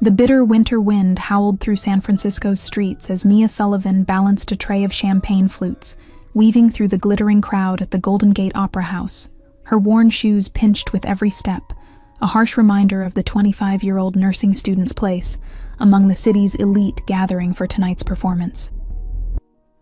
The bitter winter wind howled through San Francisco's streets as Mia Sullivan balanced a tray of champagne flutes, weaving through the glittering crowd at the Golden Gate Opera House. Her worn shoes pinched with every step, a harsh reminder of the 25-year-old nursing student's place among the city's elite gathering for tonight's performance.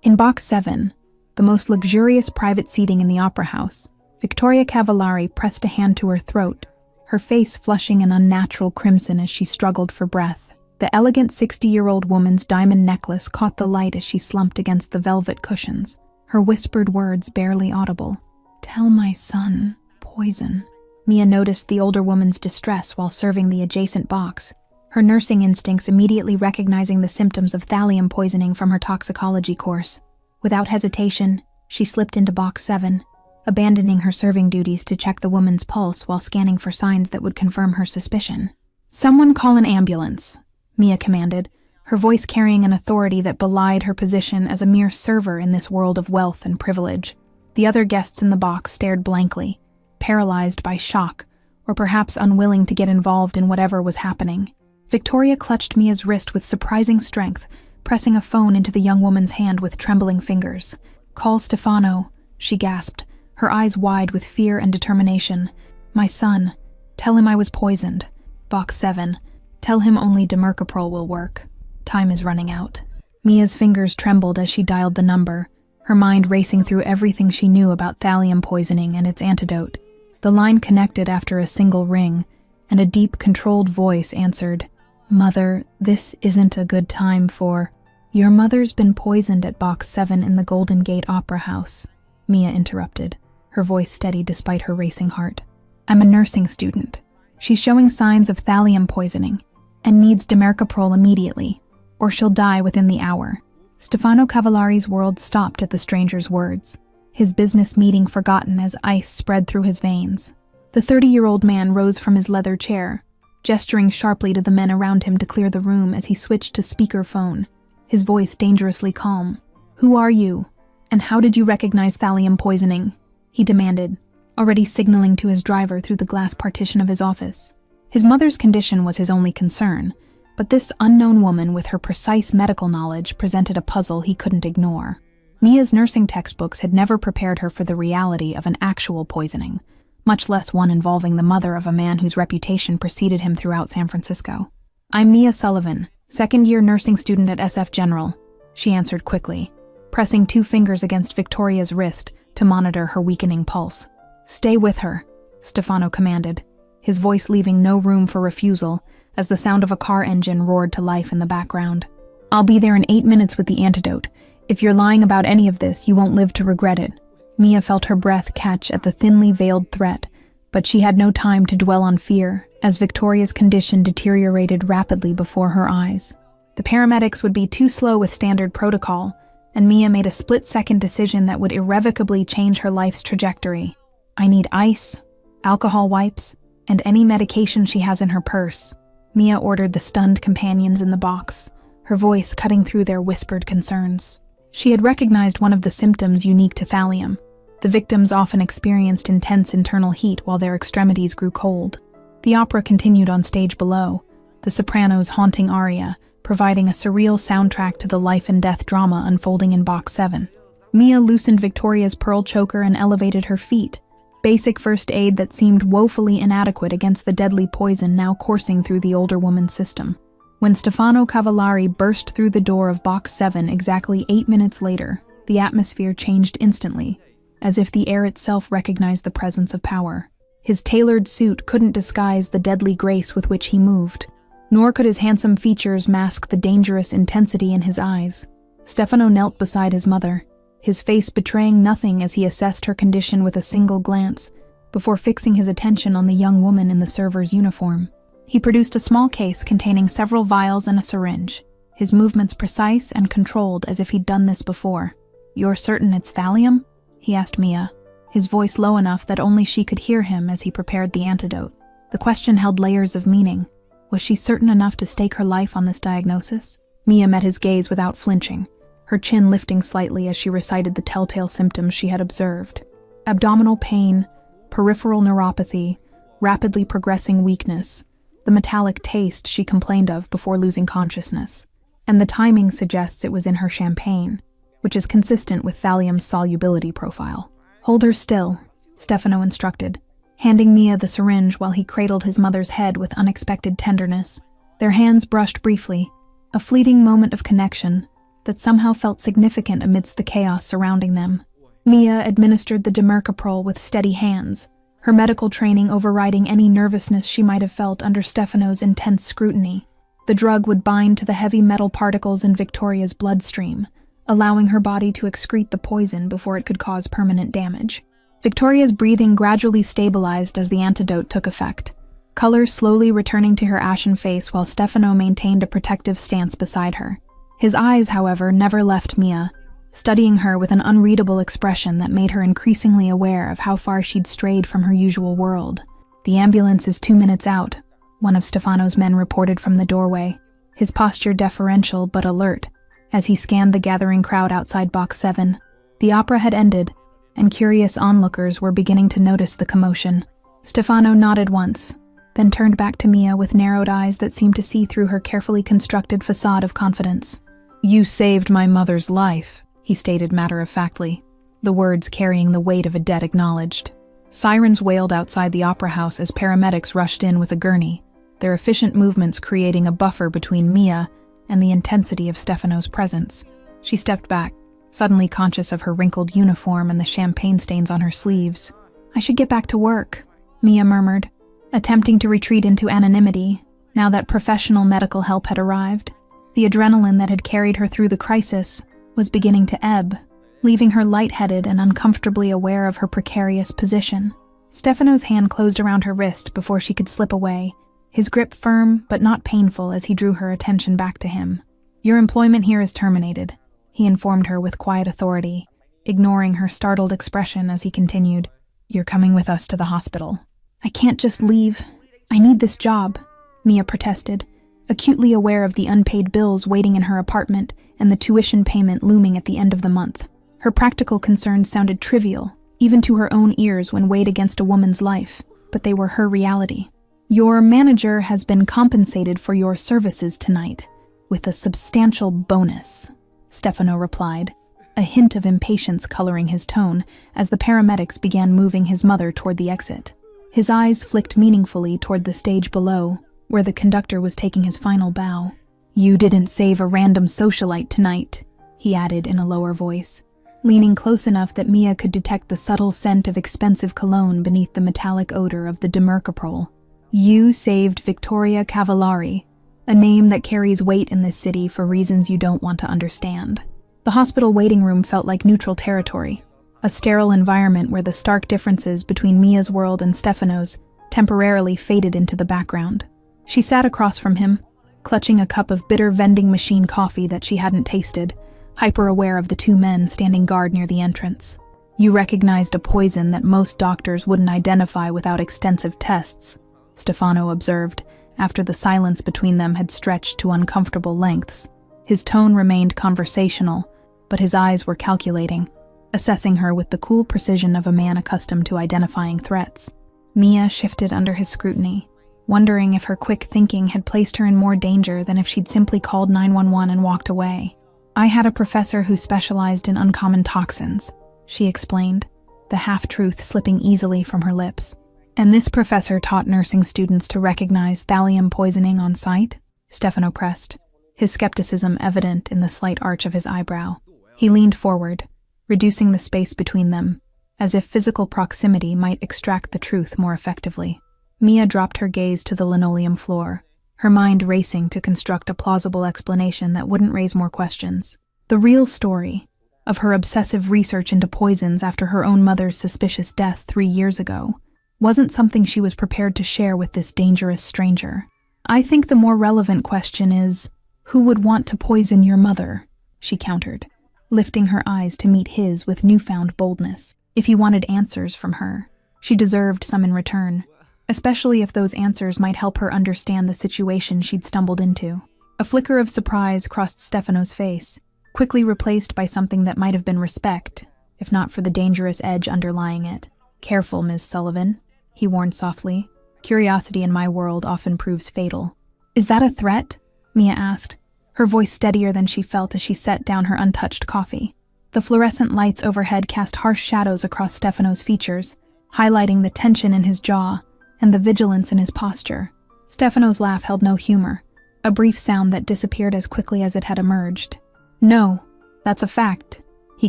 In Box 7, the most luxurious private seating in the opera house, Victoria Cavallari pressed a hand to her throat, her face flushing an unnatural crimson as she struggled for breath. The elegant 60-year-old woman's diamond necklace caught the light as she slumped against the velvet cushions, her whispered words barely audible. "Tell my son, poison." Mia noticed the older woman's distress while serving the adjacent box, her nursing instincts immediately recognizing the symptoms of thallium poisoning from her toxicology course. Without hesitation, she slipped into Box 7, abandoning her serving duties to check the woman's pulse while scanning for signs that would confirm her suspicion. "Someone call an ambulance," Mia commanded, her voice carrying an authority that belied her position as a mere server in this world of wealth and privilege. The other guests in the box stared blankly, paralyzed by shock, or perhaps unwilling to get involved in whatever was happening. Victoria clutched Mia's wrist with surprising strength, pressing a phone into the young woman's hand with trembling fingers. "Call Stefano," she gasped, her eyes wide with fear and determination. "My son. Tell him I was poisoned. Box 7. Tell him only demercaprol will work. Time is running out." Mia's fingers trembled as she dialed the number, her mind racing through everything she knew about thallium poisoning and its antidote. The line connected after a single ring, and a deep, controlled voice answered. "Mother, this isn't a good time for—" "Your mother's been poisoned at Box 7 in the Golden Gate Opera House," Mia interrupted, her voice steady despite her racing heart. "I'm a nursing student. She's showing signs of thallium poisoning and needs demercaprol immediately, or she'll die within the hour." Stefano Cavallari's world stopped at the stranger's words, his business meeting forgotten as ice spread through his veins. The 30-year-old man rose from his leather chair, gesturing sharply to the men around him to clear the room as he switched to speakerphone, his voice dangerously calm. "Who are you, and how did you recognize thallium poisoning?" he demanded, already signaling to his driver through the glass partition of his office. His mother's condition was his only concern, but this unknown woman with her precise medical knowledge presented a puzzle he couldn't ignore. Mia's nursing textbooks had never prepared her for the reality of an actual poisoning, much less one involving the mother of a man whose reputation preceded him throughout San Francisco. "I'm Mia Sullivan, second-year nursing student at SF General," she answered quickly, pressing 2 fingers against Victoria's wrist to monitor her weakening pulse. "Stay with her," Stefano commanded, his voice leaving no room for refusal as the sound of a car engine roared to life in the background. "I'll be there in 8 minutes with the antidote. If you're lying about any of this, you won't live to regret it." Mia felt her breath catch at the thinly veiled threat, but she had no time to dwell on fear as Victoria's condition deteriorated rapidly before her eyes. The paramedics would be too slow with standard protocol, and Mia made a split-second decision that would irrevocably change her life's trajectory. "I need ice, alcohol wipes, and any medication she has in her purse," Mia ordered the stunned companions in the box, her voice cutting through their whispered concerns. She had recognized one of the symptoms unique to thallium. The victims often experienced intense internal heat while their extremities grew cold. The opera continued on stage below, the soprano's haunting aria, providing a surreal soundtrack to the life and death drama unfolding in Box 7. Mia loosened Victoria's pearl choker and elevated her feet, basic first aid that seemed woefully inadequate against the deadly poison now coursing through the older woman's system. When Stefano Cavallari burst through the door of Box 7 exactly 8 minutes later, the atmosphere changed instantly, as if the air itself recognized the presence of power. His tailored suit couldn't disguise the deadly grace with which he moved, nor could his handsome features mask the dangerous intensity in his eyes. Stefano knelt beside his mother, his face betraying nothing as he assessed her condition with a single glance, before fixing his attention on the young woman in the server's uniform. He produced a small case containing several vials and a syringe, his movements precise and controlled as if he'd done this before. "You're certain it's thallium?" he asked Mia, his voice low enough that only she could hear him as he prepared the antidote. The question held layers of meaning. Was she certain enough to stake her life on this diagnosis? Mia met his gaze without flinching, her chin lifting slightly as she recited the telltale symptoms she had observed. Abdominal pain, peripheral neuropathy, rapidly progressing weakness, the metallic taste she complained of before losing consciousness, and the timing suggests it was in her champagne, which is consistent with thallium's solubility profile. "Hold her still," Stefano instructed, handing Mia the syringe while he cradled his mother's head with unexpected tenderness. Their hands brushed briefly, a fleeting moment of connection that somehow felt significant amidst the chaos surrounding them. Mia administered the dimercaprol with steady hands, her medical training overriding any nervousness she might have felt under Stefano's intense scrutiny. The drug would bind to the heavy metal particles in Victoria's bloodstream, allowing her body to excrete the poison before it could cause permanent damage. Victoria's breathing gradually stabilized as the antidote took effect, color slowly returning to her ashen face while Stefano maintained a protective stance beside her. His eyes, however, never left Mia, studying her with an unreadable expression that made her increasingly aware of how far she'd strayed from her usual world. "The ambulance is 2 minutes out," one of Stefano's men reported from the doorway, his posture deferential but alert, as he scanned the gathering crowd outside Box 7. The opera had ended, and curious onlookers were beginning to notice the commotion. Stefano nodded once, then turned back to Mia with narrowed eyes that seemed to see through her carefully constructed facade of confidence. "You saved my mother's life," he stated matter-of-factly, the words carrying the weight of a debt acknowledged. Sirens wailed outside the opera house as paramedics rushed in with a gurney, their efficient movements creating a buffer between Mia and the intensity of Stefano's presence. She stepped back, suddenly conscious of her wrinkled uniform and the champagne stains on her sleeves. "I should get back to work," Mia murmured, attempting to retreat into anonymity now that professional medical help had arrived. The adrenaline that had carried her through the crisis was beginning to ebb, leaving her lightheaded and uncomfortably aware of her precarious position. Stefano's hand closed around her wrist before she could slip away, his grip firm but not painful as he drew her attention back to him. "Your employment here is terminated," he informed her with quiet authority, ignoring her startled expression as he continued. "You're coming with us to the hospital." "I can't just leave. I need this job," Mia protested, acutely aware of the unpaid bills waiting in her apartment and the tuition payment looming at the end of the month. Her practical concerns sounded trivial, even to her own ears when weighed against a woman's life, but they were her reality. "Your manager has been compensated for your services tonight, with a substantial bonus," Stefano replied, a hint of impatience coloring his tone as the paramedics began moving his mother toward the exit. His eyes flicked meaningfully toward the stage below, where the conductor was taking his final bow. "You didn't save a random socialite tonight," he added in a lower voice, leaning close enough that Mia could detect the subtle scent of expensive cologne beneath the metallic odor of the dimercaprol. "You saved Victoria Cavallari, a name that carries weight in this city for reasons you don't want to understand." The hospital waiting room felt like neutral territory, a sterile environment where the stark differences between Mia's world and Stefano's temporarily faded into the background. She sat across from him, clutching a cup of bitter vending machine coffee that she hadn't tasted, hyper-aware of the two men standing guard near the entrance. "You recognized a poison that most doctors wouldn't identify without extensive tests," Stefano observed, after the silence between them had stretched to uncomfortable lengths. His tone remained conversational, but his eyes were calculating, assessing her with the cool precision of a man accustomed to identifying threats. Mia shifted under his scrutiny, wondering if her quick thinking had placed her in more danger than if she'd simply called 911 and walked away. "I had a professor who specialized in uncommon toxins," she explained, the half-truth slipping easily from her lips. "And this professor taught nursing students to recognize thallium poisoning on sight?" Stefano pressed, his skepticism evident in the slight arch of his eyebrow. He leaned forward, reducing the space between them, as if physical proximity might extract the truth more effectively. Mia dropped her gaze to the linoleum floor, her mind racing to construct a plausible explanation that wouldn't raise more questions. The real story of her obsessive research into poisons after her own mother's suspicious death 3 years ago wasn't something she was prepared to share with this dangerous stranger. "I think the more relevant question is, who would want to poison your mother?" she countered, lifting her eyes to meet his with newfound boldness. If he wanted answers from her, she deserved some in return, especially if those answers might help her understand the situation she'd stumbled into. A flicker of surprise crossed Stefano's face, quickly replaced by something that might have been respect, if not for the dangerous edge underlying it. "Careful, Ms. Sullivan," he warned softly, Curiosity in my world often proves fatal. Is that a threat? Mia asked, her voice steadier than she felt as she set down her untouched coffee. The fluorescent lights overhead cast harsh shadows across Stefano's features, highlighting the tension in his jaw and the vigilance in his posture. Stefano's laugh held no humor, a brief sound that disappeared as quickly as it had emerged. No, that's a fact, he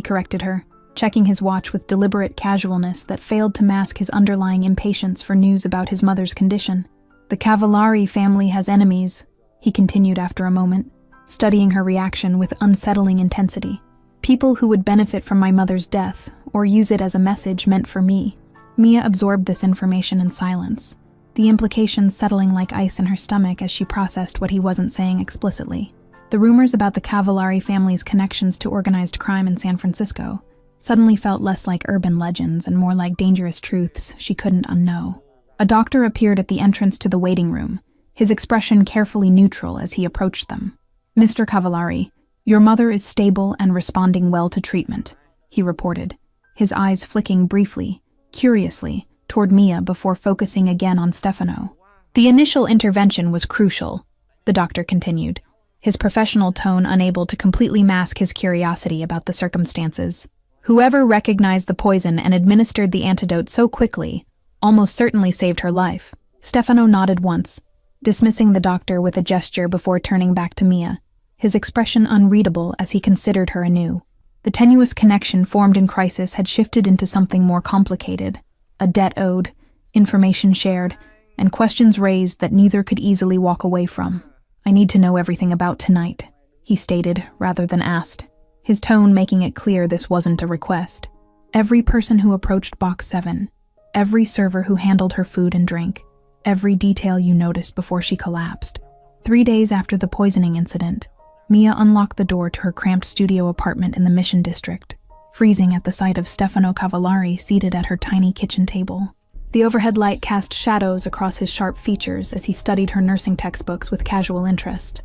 corrected her, checking his watch with deliberate casualness that failed to mask his underlying impatience for news about his mother's condition. The Cavallari family has enemies, he continued after a moment, studying her reaction with unsettling intensity. People who would benefit from my mother's death, or use it as a message meant for me. Mia absorbed this information in silence, the implications settling like ice in her stomach as she processed what he wasn't saying explicitly. The rumors about the Cavallari family's connections to organized crime in San Francisco suddenly felt less like urban legends and more like dangerous truths she couldn't unknow. A doctor appeared at the entrance to the waiting room, his expression carefully neutral as he approached them. Mr. Cavallari, your mother is stable and responding well to treatment, he reported, his eyes flicking briefly, curiously, toward Mia before focusing again on Stefano. The initial intervention was crucial, the doctor continued, his professional tone unable to completely mask his curiosity about the circumstances. Whoever recognized the poison and administered the antidote so quickly almost certainly saved her life. Stefano nodded once, dismissing the doctor with a gesture before turning back to Mia, his expression unreadable as he considered her anew. The tenuous connection formed in crisis had shifted into something more complicated, a debt owed, information shared, and questions raised that neither could easily walk away from. I need to know everything about tonight, he stated rather than asked, his tone making it clear this wasn't a request. Every person who approached Box 7, every server who handled her food and drink, every detail you noticed before she collapsed. 3 days after the poisoning incident, Mia unlocked the door to her cramped studio apartment in the Mission District, freezing at the sight of Stefano Cavallari seated at her tiny kitchen table. The overhead light cast shadows across his sharp features as he studied her nursing textbooks with casual interest.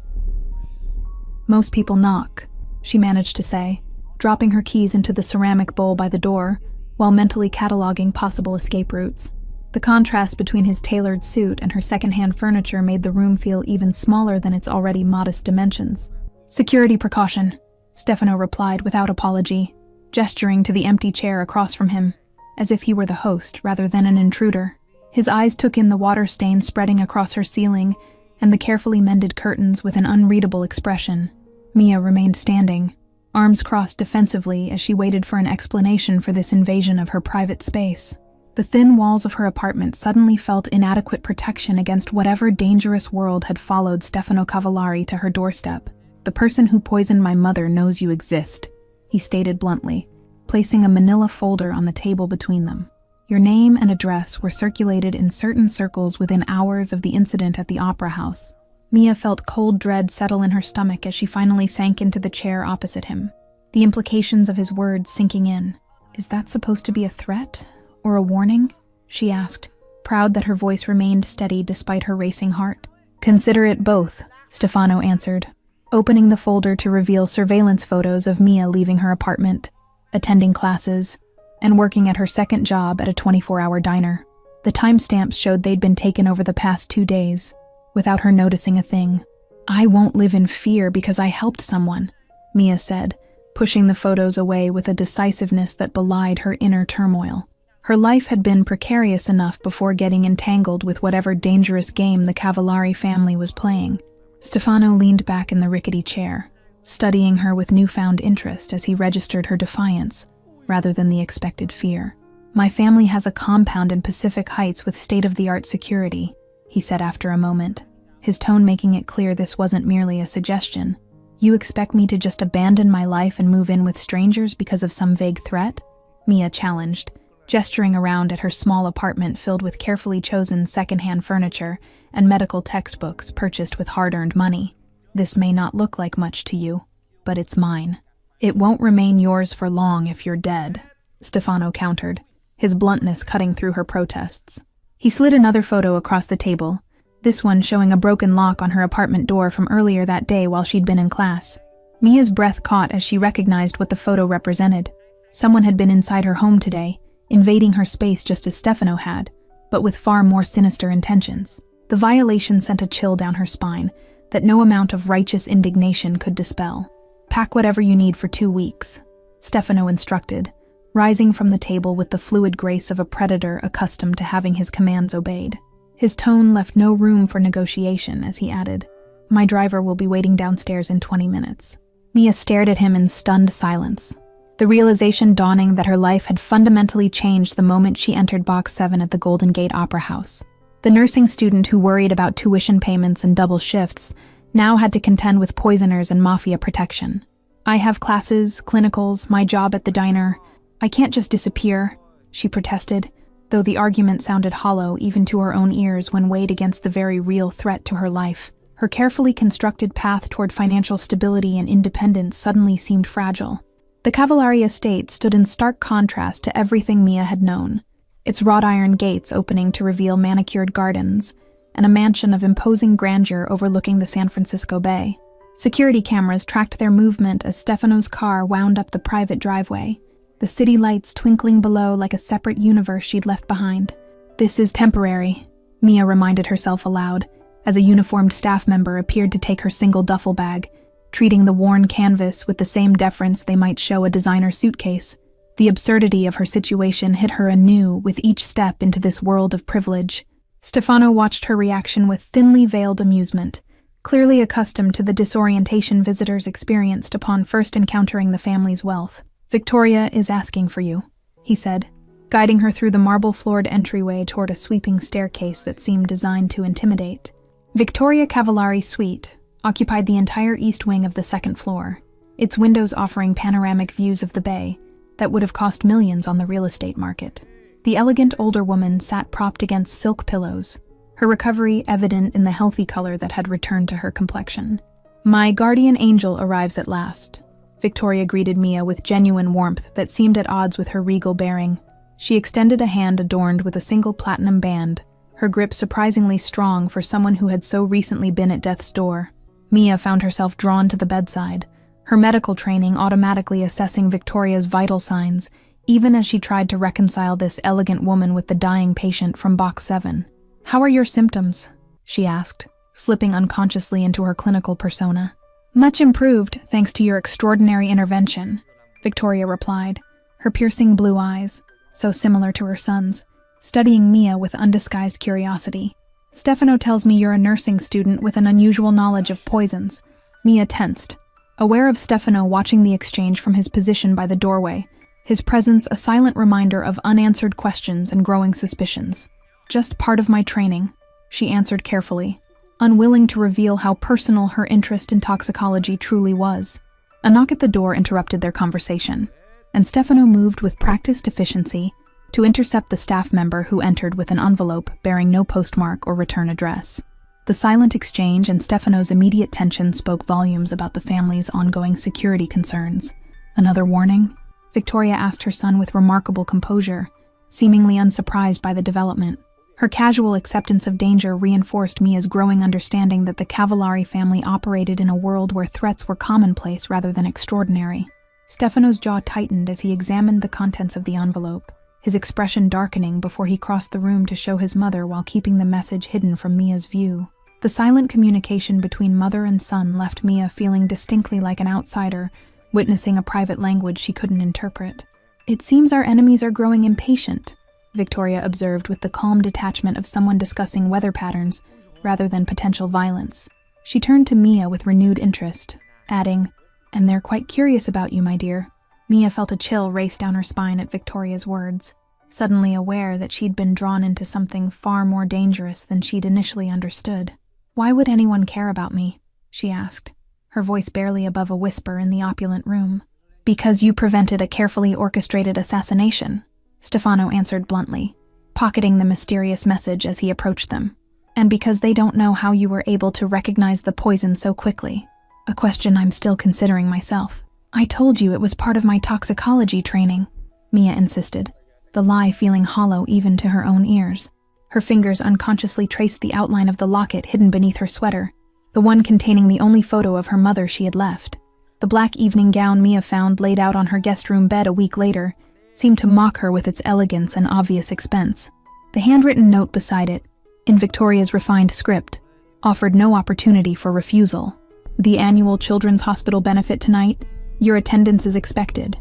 Most people knock, she managed to say, dropping her keys into the ceramic bowl by the door, while mentally cataloging possible escape routes. The contrast between his tailored suit and her secondhand furniture made the room feel even smaller than its already modest dimensions. Security precaution, Stefano replied without apology, gesturing to the empty chair across from him, as if he were the host rather than an intruder. His eyes took in the water stain spreading across her ceiling and the carefully mended curtains with an unreadable expression. Mia remained standing, arms crossed defensively as she waited for an explanation for this invasion of her private space. The thin walls of her apartment suddenly felt inadequate protection against whatever dangerous world had followed Stefano Cavallari to her doorstep. The person who poisoned my mother knows you exist, he stated bluntly, placing a manila folder on the table between them. Your name and address were circulated in certain circles within hours of the incident at the Opera House. Mia felt cold dread settle in her stomach as she finally sank into the chair opposite him, the implications of his words sinking in. Is that supposed to be a threat? Or a warning? She asked, proud that her voice remained steady despite her racing heart. Consider it both, Stefano answered, opening the folder to reveal surveillance photos of Mia leaving her apartment, attending classes, and working at her second job at a 24-hour diner. The timestamps showed they'd been taken over the past 2 days, without her noticing a thing. I won't live in fear because I helped someone, Mia said, pushing the photos away with a decisiveness that belied her inner turmoil. Her life had been precarious enough before getting entangled with whatever dangerous game the Cavallari family was playing. Stefano leaned back in the rickety chair, studying her with newfound interest as he registered her defiance, rather than the expected fear. My family has a compound in Pacific Heights with state-of-the-art security, he said after a moment, his tone making it clear this wasn't merely a suggestion. You expect me to just abandon my life and move in with strangers because of some vague threat? Mia challenged, gesturing around at her small apartment filled with carefully chosen secondhand furniture and medical textbooks purchased with hard-earned money. This may not look like much to you, but it's mine. It won't remain yours for long if you're dead, Stefano countered, his bluntness cutting through her protests. He slid another photo across the table, this one showing a broken lock on her apartment door from earlier that day while she'd been in class. Mia's breath caught as she recognized what the photo represented. Someone had been inside her home today, invading her space just as Stefano had, but with far more sinister intentions. The violation sent a chill down her spine that no amount of righteous indignation could dispel. "Pack whatever you need for 2 weeks," Stefano instructed, rising from the table with the fluid grace of a predator accustomed to having his commands obeyed. His tone left no room for negotiation as he added, "My driver will be waiting downstairs in 20 minutes. Mia stared at him in stunned silence, the realization dawning that her life had fundamentally changed the moment she entered Box 7 at the Golden Gate Opera House. The nursing student who worried about tuition payments and double shifts now had to contend with poisoners and Mafia protection. "I have classes, clinicals, my job at the diner. I can't just disappear," she protested, though the argument sounded hollow even to her own ears when weighed against the very real threat to her life. Her carefully constructed path toward financial stability and independence suddenly seemed fragile. The Cavallari estate stood in stark contrast to everything Mia had known, its wrought iron gates opening to reveal manicured gardens, and a mansion of imposing grandeur overlooking the San Francisco Bay. Security cameras tracked their movement as Stefano's car wound up the private driveway, the city lights twinkling below like a separate universe she'd left behind. "This is temporary," Mia reminded herself aloud, as a uniformed staff member appeared to take her single duffel bag, treating the worn canvas with the same deference they might show a designer suitcase. The absurdity of her situation hit her anew with each step into this world of privilege. Stefano watched her reaction with thinly veiled amusement, clearly accustomed to the disorientation visitors experienced upon first encountering the family's wealth. "Victoria is asking for you," he said, guiding her through the marble-floored entryway toward a sweeping staircase that seemed designed to intimidate. Victoria Cavallari Suite occupied the entire east wing of the second floor, its windows offering panoramic views of the bay that would have cost millions on the real estate market. The elegant older woman sat propped against silk pillows, her recovery evident in the healthy color that had returned to her complexion. "My guardian angel arrives at last," Victoria greeted Mia with genuine warmth that seemed at odds with her regal bearing. She extended a hand adorned with a single platinum band, her grip surprisingly strong for someone who had so recently been at death's door. Mia found herself drawn to the bedside, her medical training automatically assessing Victoria's vital signs, even as she tried to reconcile this elegant woman with the dying patient from Box 7. "How are your symptoms?" she asked, slipping unconsciously into her clinical persona. "Much improved, thanks to your extraordinary intervention," Victoria replied, her piercing blue eyes, so similar to her son's, studying Mia with undisguised curiosity. "Stefano tells me you're a nursing student with an unusual knowledge of poisons." Mia tensed, aware of Stefano watching the exchange from his position by the doorway, his presence a silent reminder of unanswered questions and growing suspicions. "Just part of my training," she answered carefully, unwilling to reveal how personal her interest in toxicology truly was. A knock at the door interrupted their conversation, and Stefano moved with practiced efficiency to intercept the staff member who entered with an envelope bearing no postmark or return address. The silent exchange and Stefano's immediate tension spoke volumes about the family's ongoing security concerns. "Another warning?" Victoria asked her son with remarkable composure, seemingly unsurprised by the development. Her casual acceptance of danger reinforced Mia's growing understanding that the Cavallari family operated in a world where threats were commonplace rather than extraordinary. Stefano's jaw tightened as he examined the contents of the envelope, his expression darkening before he crossed the room to show his mother while keeping the message hidden from Mia's view. The silent communication between mother and son left Mia feeling distinctly like an outsider, witnessing a private language she couldn't interpret. "It seems our enemies are growing impatient," Victoria observed with the calm detachment of someone discussing weather patterns rather than potential violence. She turned to Mia with renewed interest, adding, "And they're quite curious about you, my dear." Mia felt a chill race down her spine at Victoria's words, suddenly aware that she'd been drawn into something far more dangerous than she'd initially understood. "Why would anyone care about me?" she asked, her voice barely above a whisper in the opulent room. "Because you prevented a carefully orchestrated assassination," Stefano answered bluntly, pocketing the mysterious message as he approached them. "And because they don't know how you were able to recognize the poison so quickly. A question I'm still considering myself." "I told you it was part of my toxicology training," Mia insisted, the lie feeling hollow even to her own ears. Her fingers unconsciously traced the outline of the locket hidden beneath her sweater, the one containing the only photo of her mother she had left. The black evening gown Mia found laid out on her guest room bed a week later seemed to mock her with its elegance and obvious expense. The handwritten note beside it, in Victoria's refined script, offered no opportunity for refusal. The annual Children's Hospital benefit tonight. Your attendance is expected.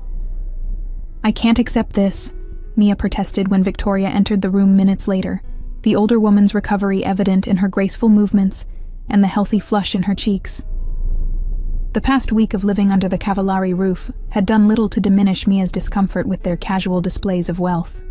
I can't accept this, Mia protested when Victoria entered the room minutes later, the older woman's recovery evident in her graceful movements and the healthy flush in her cheeks. The past week of living under the Cavallari roof had done little to diminish Mia's discomfort with their casual displays of wealth.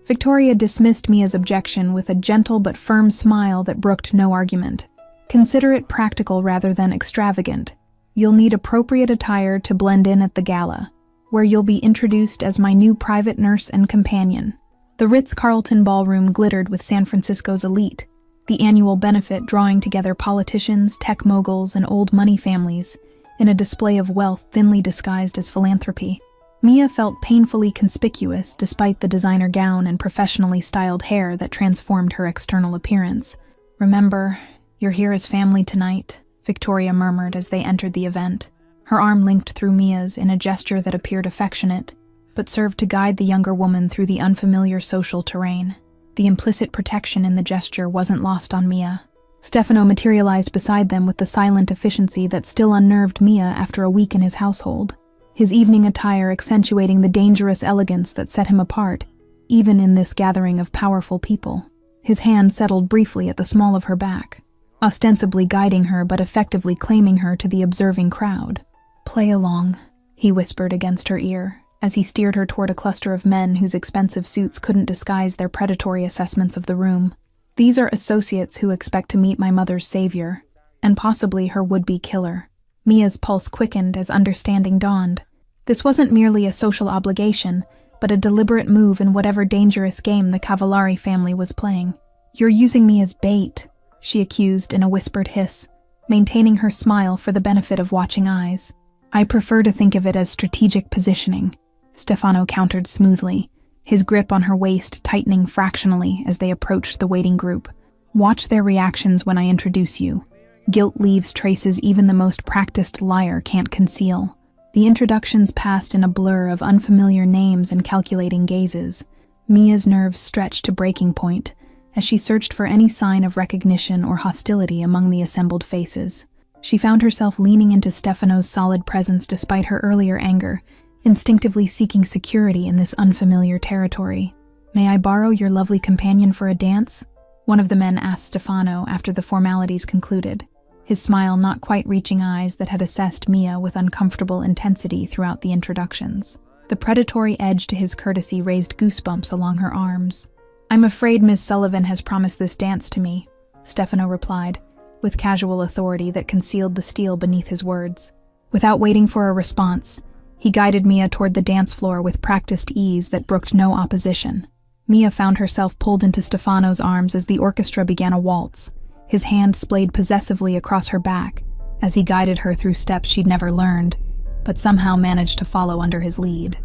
Victoria dismissed Mia's objection with a gentle but firm smile that brooked no argument. Consider it practical rather than extravagant. You'll need appropriate attire to blend in at the gala, where you'll be introduced as my new private nurse and companion. The Ritz-Carlton ballroom glittered with San Francisco's elite, the annual benefit drawing together politicians, tech moguls, and old money families in a display of wealth thinly disguised as philanthropy. Mia felt painfully conspicuous despite the designer gown and professionally styled hair that transformed her external appearance. Remember, you're here as family tonight, Victoria murmured as they entered the event, her arm linked through Mia's in a gesture that appeared affectionate, but served to guide the younger woman through the unfamiliar social terrain. The implicit protection in the gesture wasn't lost on Mia. Stefano materialized beside them with the silent efficiency that still unnerved Mia after a week in his household, his evening attire accentuating the dangerous elegance that set him apart, even in this gathering of powerful people. His hand settled briefly at the small of her back, ostensibly guiding her but effectively claiming her to the observing crowd. "Play along," he whispered against her ear, as he steered her toward a cluster of men whose expensive suits couldn't disguise their predatory assessments of the room. "These are associates who expect to meet my mother's savior, and possibly her would-be killer." Mia's pulse quickened as understanding dawned. This wasn't merely a social obligation, but a deliberate move in whatever dangerous game the Cavallari family was playing. "You're using me as bait," she accused in a whispered hiss, maintaining her smile for the benefit of watching eyes. "I prefer to think of it as strategic positioning," Stefano countered smoothly, his grip on her waist tightening fractionally as they approached the waiting group. "Watch their reactions when I introduce you. Guilt leaves traces even the most practiced liar can't conceal." The introductions passed in a blur of unfamiliar names and calculating gazes. Mia's nerves stretched to breaking point as she searched for any sign of recognition or hostility among the assembled faces. She found herself leaning into Stefano's solid presence despite her earlier anger, instinctively seeking security in this unfamiliar territory. "May I borrow your lovely companion for a dance?" one of the men asked Stefano after the formalities concluded, his smile not quite reaching eyes that had assessed Mia with uncomfortable intensity throughout the introductions. The predatory edge to his courtesy raised goosebumps along her arms. "I'm afraid Ms. Sullivan has promised this dance to me," Stefano replied, with casual authority that concealed the steel beneath his words. Without waiting for a response, he guided Mia toward the dance floor with practiced ease that brooked no opposition. Mia found herself pulled into Stefano's arms as the orchestra began a waltz, his hand splayed possessively across her back as he guided her through steps she'd never learned, but somehow managed to follow under his lead.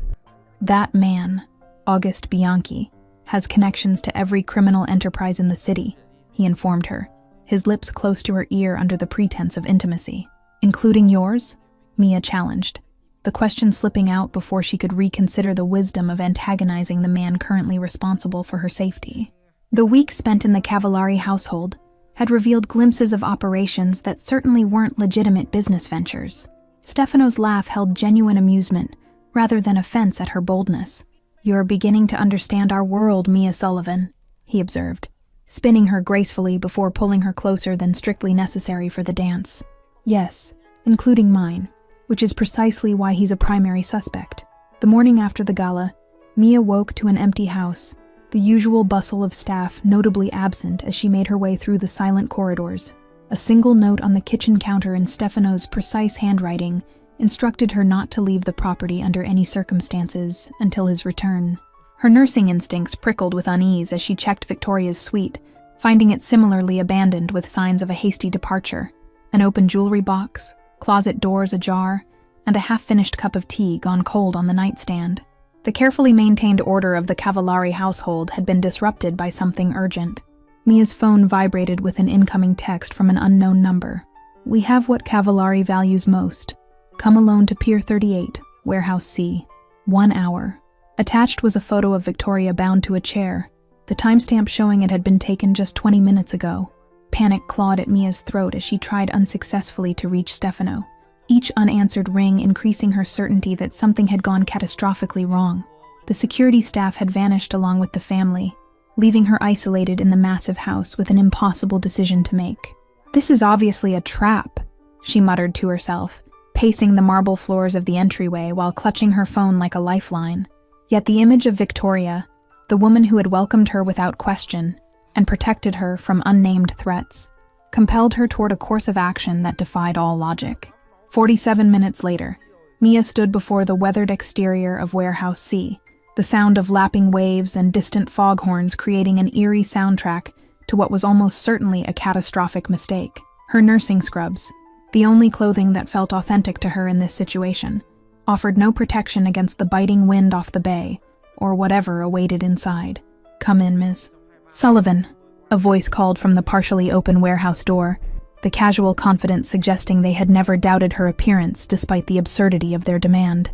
"That man, August Bianchi, has connections to every criminal enterprise in the city," he informed her, his lips close to her ear under the pretense of intimacy. "Including yours?" Mia challenged, the question slipping out before she could reconsider the wisdom of antagonizing the man currently responsible for her safety. The week spent in the Cavallari household had revealed glimpses of operations that certainly weren't legitimate business ventures. Stefano's laugh held genuine amusement, rather than offense at her boldness. "You're beginning to understand our world, Mia Sullivan," he observed, spinning her gracefully before pulling her closer than strictly necessary for the dance. "Yes, including mine, which is precisely why he's a primary suspect." The morning after the gala, Mia woke to an empty house, the usual bustle of staff notably absent as she made her way through the silent corridors. A single note on the kitchen counter in Stefano's precise handwriting instructed her not to leave the property under any circumstances until his return. Her nursing instincts prickled with unease as she checked Victoria's suite, finding it similarly abandoned with signs of a hasty departure. An open jewelry box, closet doors ajar, and a half-finished cup of tea gone cold on the nightstand. The carefully maintained order of the Cavallari household had been disrupted by something urgent. Mia's phone vibrated with an incoming text from an unknown number. "We have what Cavallari values most. Come alone to Pier 38, Warehouse C. 1 hour." Attached was a photo of Victoria bound to a chair, the timestamp showing it had been taken just 20 minutes ago. Panic clawed at Mia's throat as she tried unsuccessfully to reach Stefano, each unanswered ring increasing her certainty that something had gone catastrophically wrong. The security staff had vanished along with the family, leaving her isolated in the massive house with an impossible decision to make. "This is obviously a trap," she muttered to herself, pacing the marble floors of the entryway while clutching her phone like a lifeline. Yet the image of Victoria, the woman who had welcomed her without question and protected her from unnamed threats, compelled her toward a course of action that defied all logic. 47 minutes later, Mia stood before the weathered exterior of Warehouse C, the sound of lapping waves and distant foghorns creating an eerie soundtrack to what was almost certainly a catastrophic mistake. Her nursing scrubs, the only clothing that felt authentic to her in this situation, offered no protection against the biting wind off the bay, or whatever awaited inside. "Come in, Ms. Sullivan," a voice called from the partially open warehouse door, the casual confidence suggesting they had never doubted her appearance despite the absurdity of their demand.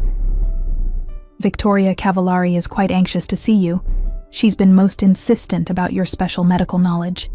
"Victoria Cavallari is quite anxious to see you. She's been most insistent about your special medical knowledge."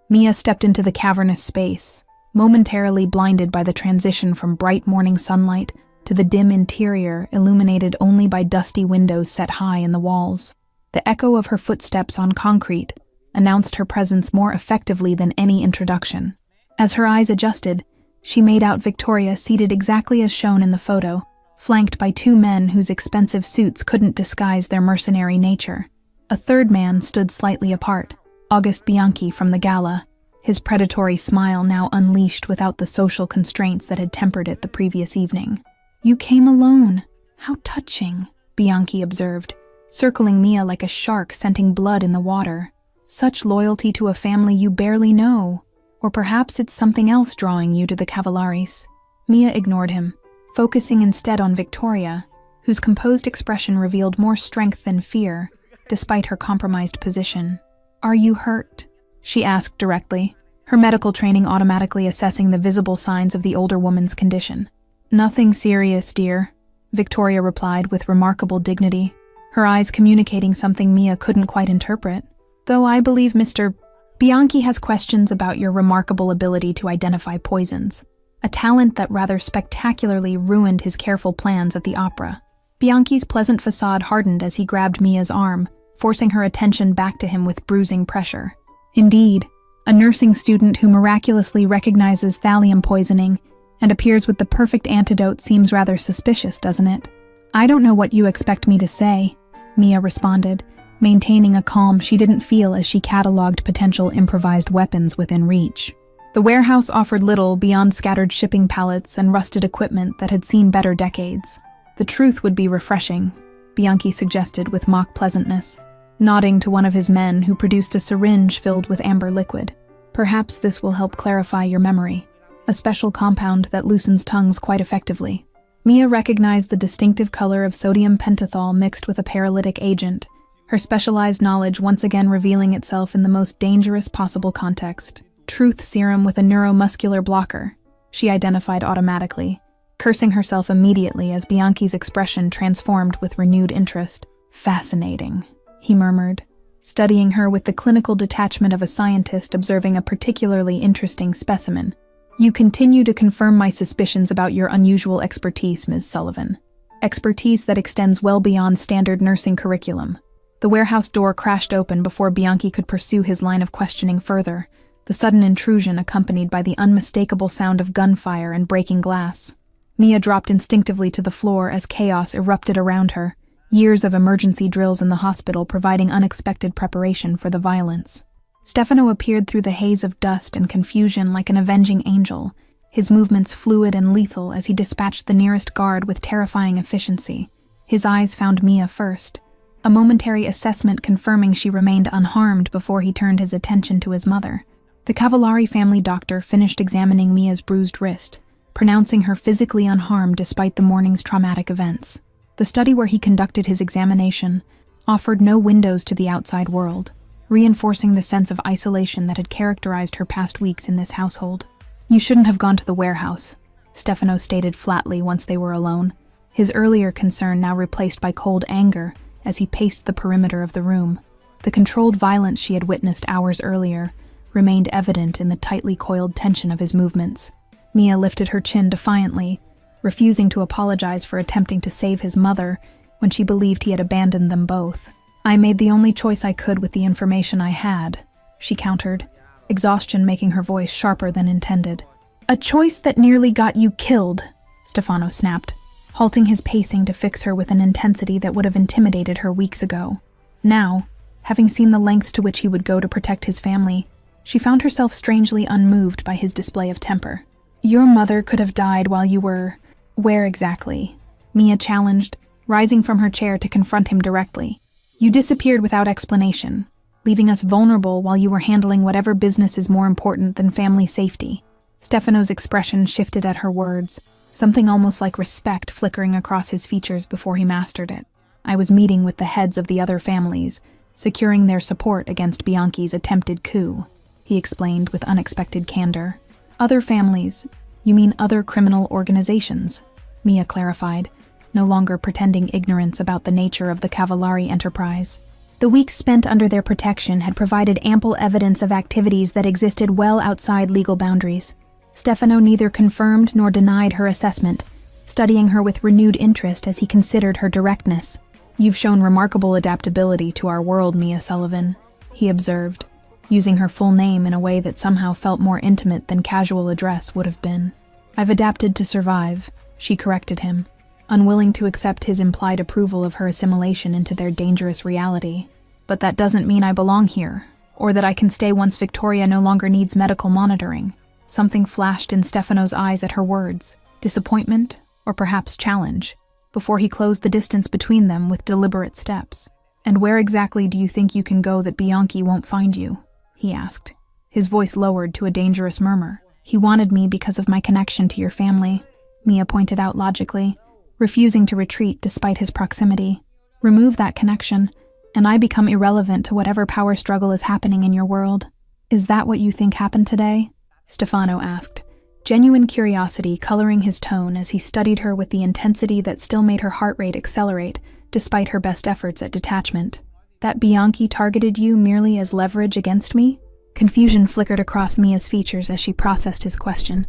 Mia stepped into the cavernous space, momentarily blinded by the transition from bright morning sunlight to the dim interior illuminated only by dusty windows set high in the walls. The echo of her footsteps on concrete announced her presence more effectively than any introduction. As her eyes adjusted, she made out Victoria seated exactly as shown in the photo, flanked by two men whose expensive suits couldn't disguise their mercenary nature. A third man stood slightly apart, August Bianchi from the gala, his predatory smile now unleashed without the social constraints that had tempered it the previous evening. "You came alone. How touching," Bianchi observed, circling Mia like a shark scenting blood in the water. "Such loyalty to a family you barely know. Or perhaps it's something else drawing you to the Cavallaris." Mia ignored him, focusing instead on Victoria, whose composed expression revealed more strength than fear, despite her compromised position. "Are you hurt?" she asked directly, her medical training automatically assessing the visible signs of the older woman's condition. "Nothing serious, dear," Victoria replied with remarkable dignity, her eyes communicating something Mia couldn't quite interpret. "Though I believe Mr. Bianchi has questions about your remarkable ability to identify poisons, a talent that rather spectacularly ruined his careful plans at the opera." Bianchi's pleasant facade hardened as he grabbed Mia's arm, forcing her attention back to him with bruising pressure. "Indeed, a nursing student who miraculously recognizes thallium poisoning and appears with the perfect antidote seems rather suspicious, doesn't it?" "I don't know what you expect me to say," Mia responded, maintaining a calm she didn't feel as she catalogued potential improvised weapons within reach. The warehouse offered little beyond scattered shipping pallets and rusted equipment that had seen better decades. "The truth would be refreshing," Bianchi suggested with mock pleasantness, nodding to one of his men who produced a syringe filled with amber liquid. "Perhaps this will help clarify your memory, a special compound that loosens tongues quite effectively." Mia recognized the distinctive color of sodium pentothal mixed with a paralytic agent, her specialized knowledge once again revealing itself in the most dangerous possible context. "Truth serum with a neuromuscular blocker," she identified automatically, cursing herself immediately as Bianchi's expression transformed with renewed interest. "Fascinating," he murmured, studying her with the clinical detachment of a scientist observing a particularly interesting specimen. "You continue to confirm my suspicions about your unusual expertise, Ms. Sullivan. Expertise that extends well beyond standard nursing curriculum." The warehouse door crashed open before Bianchi could pursue his line of questioning further, the sudden intrusion accompanied by the unmistakable sound of gunfire and breaking glass. Mia dropped instinctively to the floor as chaos erupted around her, years of emergency drills in the hospital providing unexpected preparation for the violence. Stefano appeared through the haze of dust and confusion like an avenging angel, his movements fluid and lethal as he dispatched the nearest guard with terrifying efficiency. His eyes found Mia first, a momentary assessment confirming she remained unharmed before he turned his attention to his mother. The Cavallari family doctor finished examining Mia's bruised wrist, pronouncing her physically unharmed despite the morning's traumatic events. The study where he conducted his examination offered no windows to the outside world, reinforcing the sense of isolation that had characterized her past weeks in this household. "You shouldn't have gone to the warehouse," Stefano stated flatly once they were alone, his earlier concern now replaced by cold anger as he paced the perimeter of the room. The controlled violence she had witnessed hours earlier remained evident in the tightly coiled tension of his movements. Mia lifted her chin defiantly, refusing to apologize for attempting to save his mother when she believed he had abandoned them both. "I made the only choice I could with the information I had," she countered, exhaustion making her voice sharper than intended. "A choice that nearly got you killed," Stefano snapped, halting his pacing to fix her with an intensity that would have intimidated her weeks ago. Now, having seen the lengths to which he would go to protect his family, she found herself strangely unmoved by his display of temper. "Your mother could have died while you were... where exactly?" Mia challenged, rising from her chair to confront him directly. "You disappeared without explanation, leaving us vulnerable while you were handling whatever business is more important than family safety." Stefano's expression shifted at her words, something almost like respect flickering across his features before he mastered it. "I was meeting with the heads of the other families, securing their support against Bianchi's attempted coup," he explained with unexpected candor. "Other families? You mean other criminal organizations?" Mia clarified, no longer pretending ignorance about the nature of the Cavallari enterprise. The weeks spent under their protection had provided ample evidence of activities that existed well outside legal boundaries. Stefano neither confirmed nor denied her assessment, studying her with renewed interest as he considered her directness. "You've shown remarkable adaptability to our world, Mia Sullivan," he observed, using her full name in a way that somehow felt more intimate than casual address would have been. "I've adapted to survive," she corrected him, unwilling to accept his implied approval of her assimilation into their dangerous reality. "But that doesn't mean I belong here, or that I can stay once Victoria no longer needs medical monitoring." Something flashed in Stefano's eyes at her words, disappointment, or perhaps challenge, before he closed the distance between them with deliberate steps. "And where exactly do you think you can go that Bianchi won't find you?" he asked, his voice lowered to a dangerous murmur. "He wanted me because of my connection to your family," Mia pointed out logically, refusing to retreat despite his proximity. "Remove that connection, and I become irrelevant to whatever power struggle is happening in your world. Is that what you think happened today?" Stefano asked, genuine curiosity coloring his tone as he studied her with the intensity that still made her heart rate accelerate despite her best efforts at detachment. "That Bianchi targeted you merely as leverage against me?" Confusion flickered across Mia's features as she processed his question,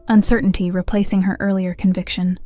uncertainty replacing her earlier conviction.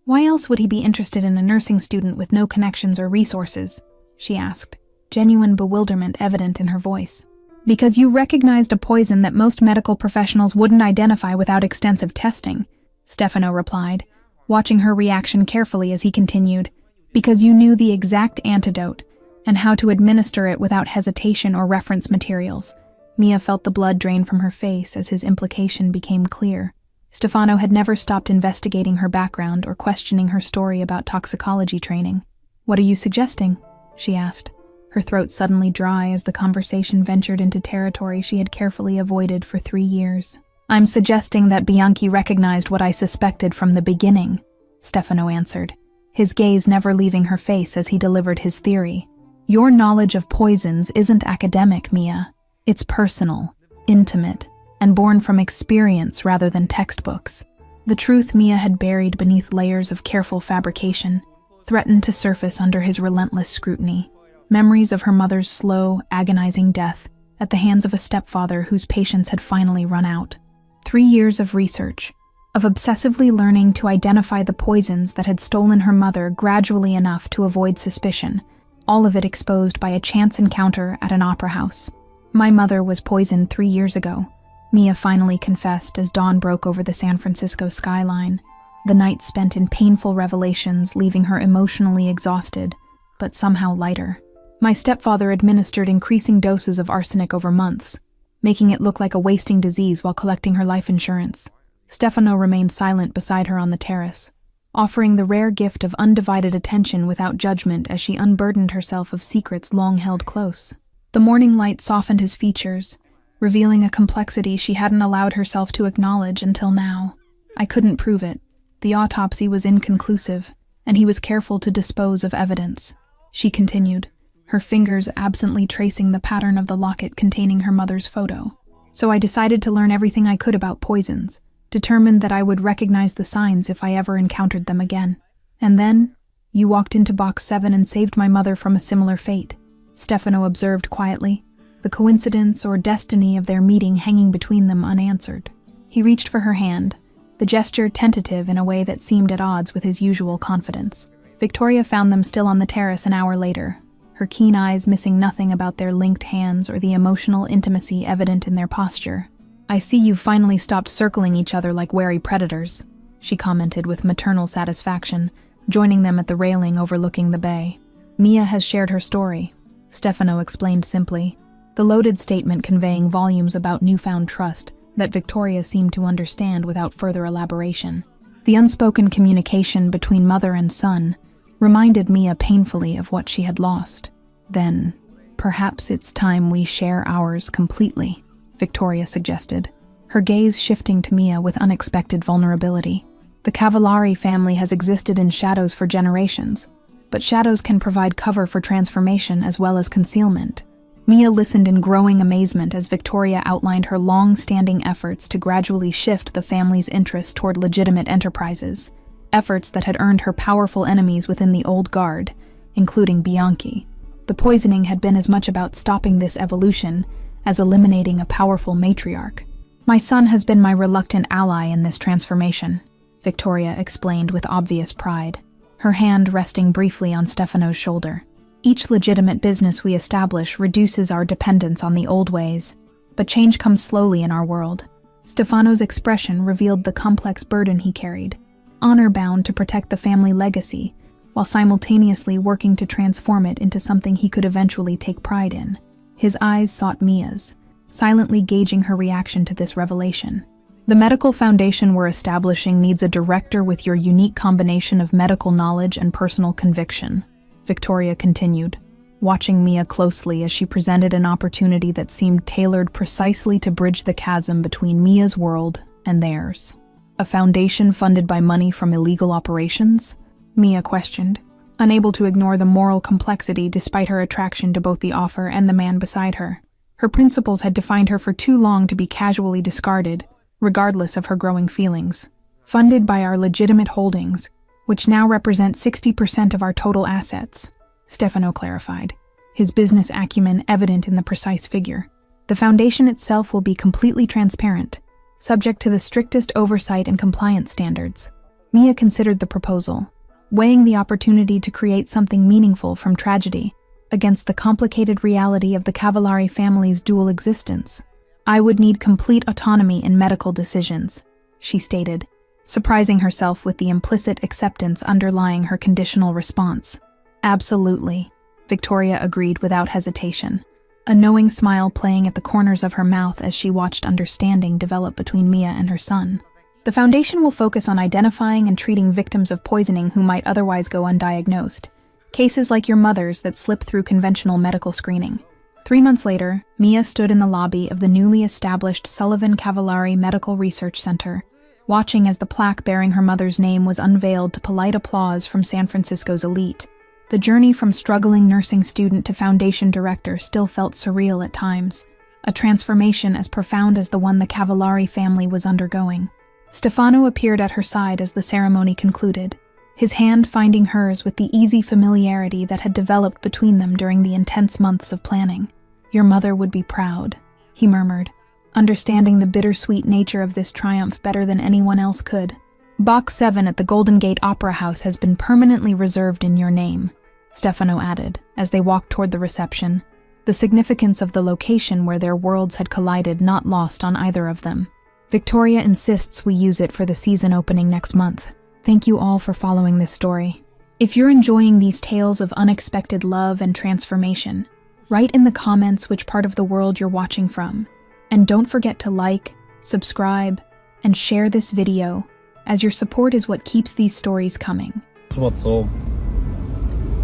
"Why else would he be interested in a nursing student with no connections or resources?" she asked, genuine bewilderment evident in her voice. "Because you recognized a poison that most medical professionals wouldn't identify without extensive testing," Stefano replied, watching her reaction carefully as he continued. "Because you knew the exact antidote and how to administer it without hesitation or reference materials." Mia felt the blood drain from her face as his implication became clear. Stefano had never stopped investigating her background or questioning her story about toxicology training. "What are you suggesting?" she asked, her throat suddenly dry as the conversation ventured into territory she had carefully avoided for 3 years. "I'm suggesting that Bianchi recognized what I suspected from the beginning," Stefano answered, his gaze never leaving her face as he delivered his theory. "Your knowledge of poisons isn't academic, Mia. It's personal, intimate, and born from experience rather than textbooks." The truth Mia had buried beneath layers of careful fabrication threatened to surface under his relentless scrutiny. Memories of her mother's slow, agonizing death at the hands of a stepfather whose patience had finally run out. 3 years of research, of obsessively learning to identify the poisons that had stolen her mother gradually enough to avoid suspicion, all of it exposed by a chance encounter at an opera house. "My mother was poisoned 3 years ago," Mia finally confessed as dawn broke over the San Francisco skyline, the night spent in painful revelations leaving her emotionally exhausted, but somehow lighter. "My stepfather administered increasing doses of arsenic over months, making it look like a wasting disease while collecting her life insurance." Stefano remained silent beside her on the terrace, offering the rare gift of undivided attention without judgment as she unburdened herself of secrets long held close. The morning light softened his features, revealing a complexity she hadn't allowed herself to acknowledge until now. "I couldn't prove it. The autopsy was inconclusive, and he was careful to dispose of evidence," she continued, her fingers absently tracing the pattern of the locket containing her mother's photo. "So I decided to learn everything I could about poisons, determined that I would recognize the signs if I ever encountered them again. And then, you walked into Box 7 and saved my mother from a similar fate." Stefano observed quietly, the coincidence or destiny of their meeting hanging between them unanswered. He reached for her hand, the gesture tentative in a way that seemed at odds with his usual confidence. Victoria found them still on the terrace an hour later, her keen eyes missing nothing about their linked hands or the emotional intimacy evident in their posture. "I see you've finally stopped circling each other like wary predators," she commented with maternal satisfaction, joining them at the railing overlooking the bay. "Mia has shared her story," Stefano explained simply, the loaded statement conveying volumes about newfound trust that Victoria seemed to understand without further elaboration. The unspoken communication between mother and son reminded Mia painfully of what she had lost. "Then, perhaps it's time we share ours completely," Victoria suggested, her gaze shifting to Mia with unexpected vulnerability. "The Cavallari family has existed in shadows for generations, but shadows can provide cover for transformation as well as concealment." Mia listened in growing amazement as Victoria outlined her long-standing efforts to gradually shift the family's interest toward legitimate enterprises, efforts that had earned her powerful enemies within the old guard, including Bianchi. The poisoning had been as much about stopping this evolution as eliminating a powerful matriarch. "My son has been my reluctant ally in this transformation," Victoria explained with obvious pride, her hand resting briefly on Stefano's shoulder. "Each legitimate business we establish reduces our dependence on the old ways, but change comes slowly in our world." Stefano's expression revealed the complex burden he carried, honor-bound to protect the family legacy, while simultaneously working to transform it into something he could eventually take pride in. His eyes sought Mia's, silently gauging her reaction to this revelation. "The medical foundation we're establishing needs a director with your unique combination of medical knowledge and personal conviction," Victoria continued, watching Mia closely as she presented an opportunity that seemed tailored precisely to bridge the chasm between Mia's world and theirs. "A foundation funded by money from illegal operations?" Mia questioned, unable to ignore the moral complexity despite her attraction to both the offer and the man beside her. Her principles had defined her for too long to be casually discarded, regardless of her growing feelings. "Funded by our legitimate holdings, which now represent 60% of our total assets," Stefano clarified, his business acumen evident in the precise figure. "The foundation itself will be completely transparent, subject to the strictest oversight and compliance standards." Mia considered the proposal, weighing the opportunity to create something meaningful from tragedy against the complicated reality of the Cavallari family's dual existence. "I would need complete autonomy in medical decisions," she stated, surprising herself with the implicit acceptance underlying her conditional response. "Absolutely," Victoria agreed without hesitation, a knowing smile playing at the corners of her mouth as she watched understanding develop between Mia and her son. "The foundation will focus on identifying and treating victims of poisoning who might otherwise go undiagnosed, cases like your mother's that slip through conventional medical screening." 3 months later, Mia stood in the lobby of the newly established Sullivan Cavallari Medical Research Center, watching as the plaque bearing her mother's name was unveiled to polite applause from San Francisco's elite. The journey from struggling nursing student to foundation director still felt surreal at times, a transformation as profound as the one the Cavallari family was undergoing. Stefano appeared at her side as the ceremony concluded, his hand finding hers with the easy familiarity that had developed between them during the intense months of planning. "Your mother would be proud," he murmured, understanding the bittersweet nature of this triumph better than anyone else could. "Box 7 at the Golden Gate Opera House has been permanently reserved in your name," Stefano added, as they walked toward the reception, the significance of the location where their worlds had collided not lost on either of them. "Victoria insists we use it for the season opening next month. Thank you all for following this story. If you're enjoying these tales of unexpected love and transformation, write in the comments which part of the world you're watching from. And don't forget to like, subscribe, and share this video, as your support is what keeps these stories coming.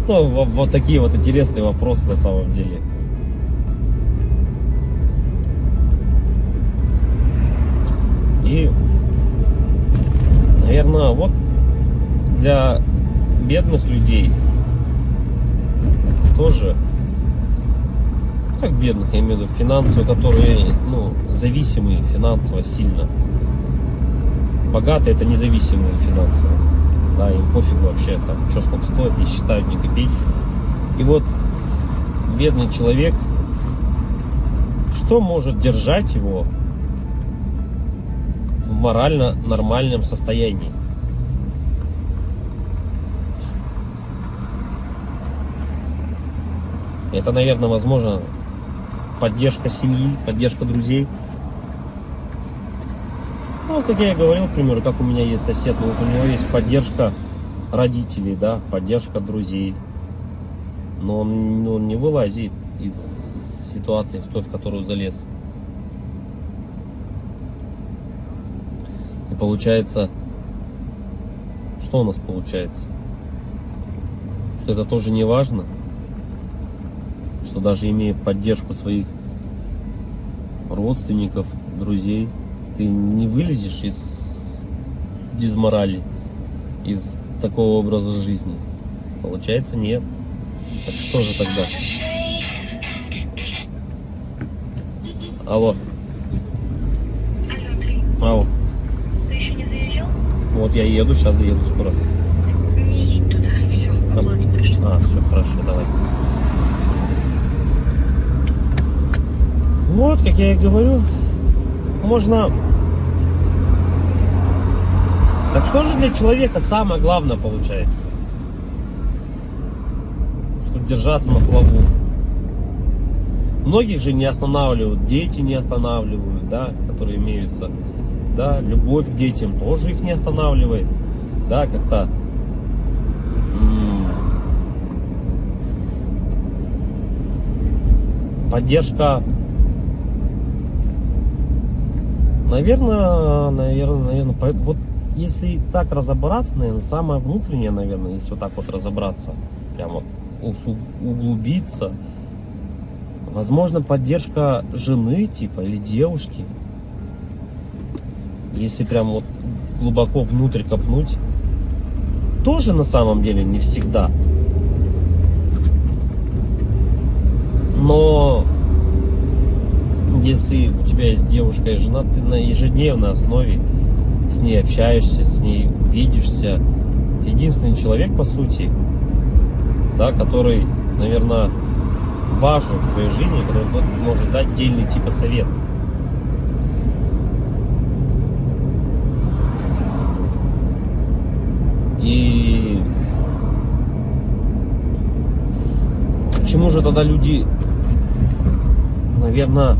Ну, вот такие вот интересные вопросы на самом деле. И, наверное, вот для бедных людей тоже, как бедных, я имею в виду финансово, которые, зависимые финансово сильно. Богатые — это независимые финансово. Да, им пофиг вообще, там, что сколько стоит, не считают ни копейки. И вот бедный человек, что может держать его в морально нормальном состоянии? Это, наверное, возможно, поддержка семьи, поддержка друзей. Ну, как я и говорил, к примеру, как у меня есть сосед, вот у него есть поддержка родителей, да, поддержка друзей. Но он не вылазит из ситуации, в которую залез. И получается, что у нас получается? Что это тоже не важно? Что даже имея поддержку своих родственников, друзей, ты не вылезешь из дизморали, из такого образа жизни? Получается, нет. Так что же тогда? Алло. Алло. Ты еще не заезжал? Вот я еду, сейчас заеду скоро. Не едь туда, все, оплата пришла. Все, хорошо, давай. Вот, как я и говорю, можно... Так что же для человека самое главное получается? Чтобы держаться на плаву. Многих же не останавливают, дети не останавливают, да, которые имеются. Да, любовь к детям тоже их не останавливает. Да, как-то... Поддержка... Наверное, вот если так разобраться, наверное, самое внутреннее, наверное, если вот так вот разобраться, прямо углубиться, возможно, поддержка жены, типа, или девушки, если прям вот глубоко внутрь копнуть, тоже на самом деле не всегда. Но если у тебя есть девушка и жена, ты на ежедневной основе с ней общаешься, с ней видишься. Ты единственный человек, по сути, да, который, наверное, важен в твоей жизни, который может дать дельный типа совет. И почему же тогда люди, наверное,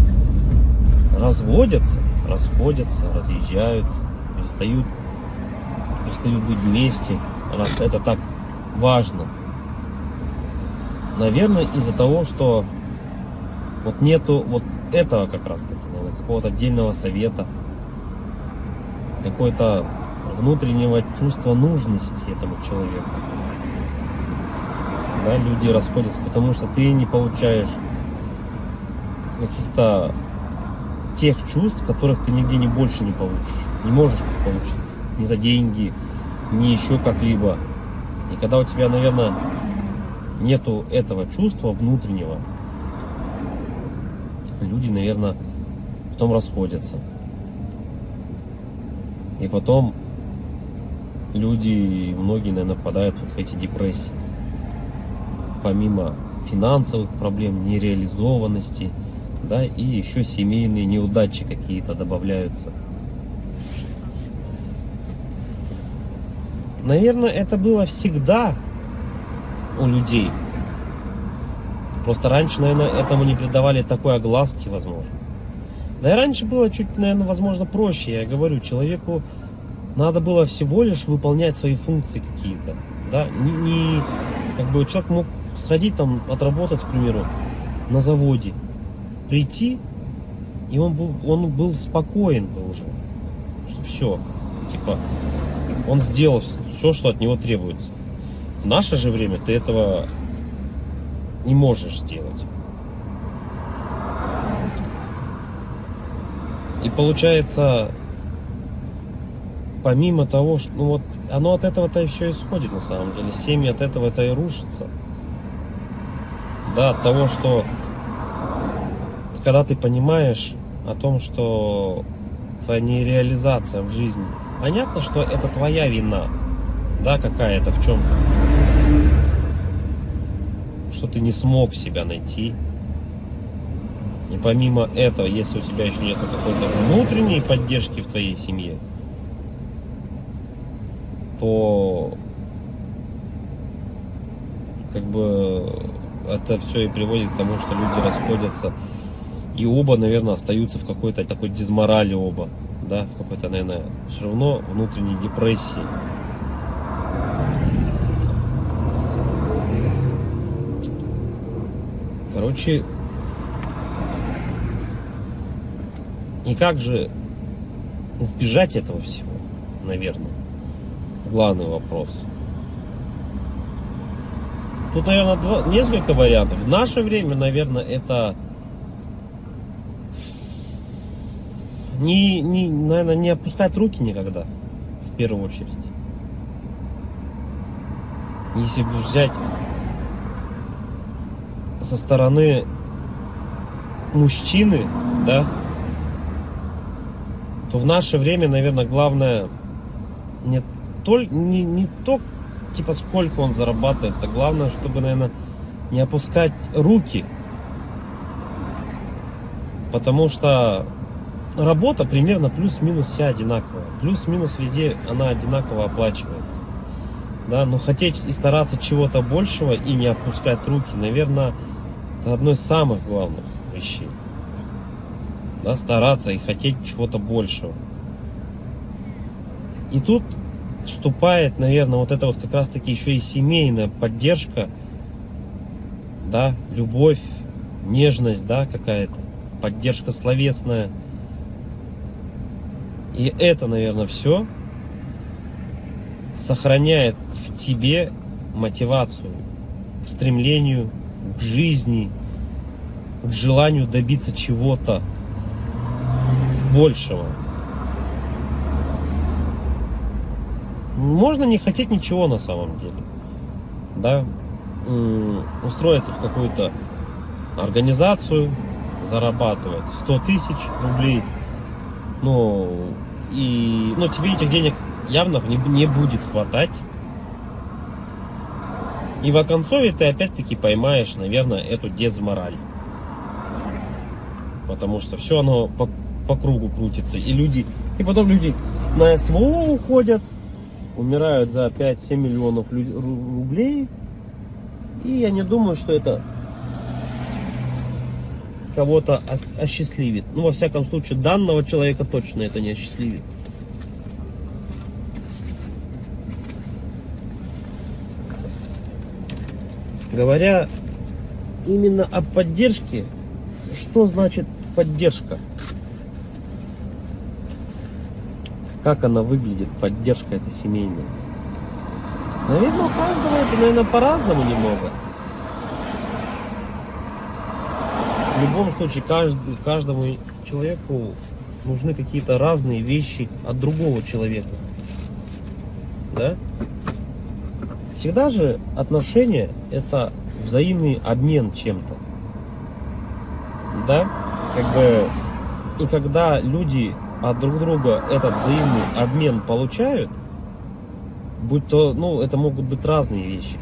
расходятся, разъезжаются, перестают быть вместе, раз это так важно? Наверное, из-за того, что вот нету вот этого как раз таки, наверное, какого-то отдельного совета, какой-то внутреннего чувства нужности этому человеку. Да, люди расходятся, потому что ты не получаешь каких-то тех чувств, которых ты нигде больше не получишь. Не можешь получить. Ни за деньги, ни еще как-либо. И когда у тебя, наверное, нету этого чувства внутреннего, люди, наверное, потом расходятся. И потом люди, многие, наверное, попадают вот в эти депрессии. Помимо финансовых проблем, нереализованности, да, и еще семейные неудачи какие-то добавляются. Наверное, это было всегда у людей. Просто раньше, наверное, этому не придавали такой огласки, возможно. Да и раньше было чуть, наверное, возможно, проще. Я говорю, человеку надо было всего лишь выполнять свои функции какие-то. Да? Как бы человек мог сходить там, отработать, к примеру, на заводе, прийти, и он был спокоен уже, что все, типа, он сделал все, что от него требуется. В наше же время ты этого не можешь сделать. И получается, помимо того, что вот оно от этого-то и все исходит на самом деле. Семьи от этого-то и рушатся. Да, от того, что когда ты понимаешь о том, что твоя нереализация в жизни, понятно, что это твоя вина, да, какая-то в чем-то. что ты не смог себя найти. И помимо этого, если у тебя еще нет какой-то внутренней поддержки в твоей семье, то как бы это все и приводит к тому, что люди расходятся. И оба, наверное, остаются в какой-то такой дизморали оба. Да, в какой-то, наверное, все равно внутренней депрессии. Короче, и как же избежать этого всего, наверное, главный вопрос. Тут, наверное, несколько вариантов. В наше время, наверное, это наверное, не опускать руки никогда, в первую очередь. Если бы взять со стороны мужчины, да, то в наше время, наверное, главное не то, типа, сколько он зарабатывает, а главное, чтобы, наверное, не опускать руки. Потому что работа примерно плюс-минус вся одинаковая. Плюс-минус везде она одинаково оплачивается. Да, но хотеть и стараться чего-то большего и не опускать руки, наверное, это одно из самых главных вещей. Да, стараться и хотеть чего-то большего. И тут вступает, наверное, вот это вот как раз таки еще и семейная поддержка, да, любовь, нежность, да, какая-то, поддержка словесная. И это, наверное, все сохраняет в тебе мотивацию к стремлению, к жизни, к желанию добиться чего-то большего. Можно не хотеть ничего на самом деле, да, устроиться в какую-то организацию, зарабатывать 100 тысяч рублей, но тебе этих денег явно не будет хватать. И в оконцове ты опять-таки поймаешь, наверное, эту дезмораль. Потому что все оно по кругу крутится. И потом люди на СВО уходят, умирают за 5-7 миллионов рублей. И я не думаю, что это кого-то осчастливит. Ну, во всяком случае, данного человека точно это не осчастливит. Говоря именно о поддержке, что значит поддержка? Как она выглядит, поддержка эта семейная? Наверное, у каждого это, наверное, по-разному немного. В любом случае, каждому человеку нужны какие-то разные вещи от другого человека. Да? Всегда же отношения — это взаимный обмен чем-то. Да? И когда люди от друг друга этот взаимный обмен получают, будь то, это могут быть разные вещи.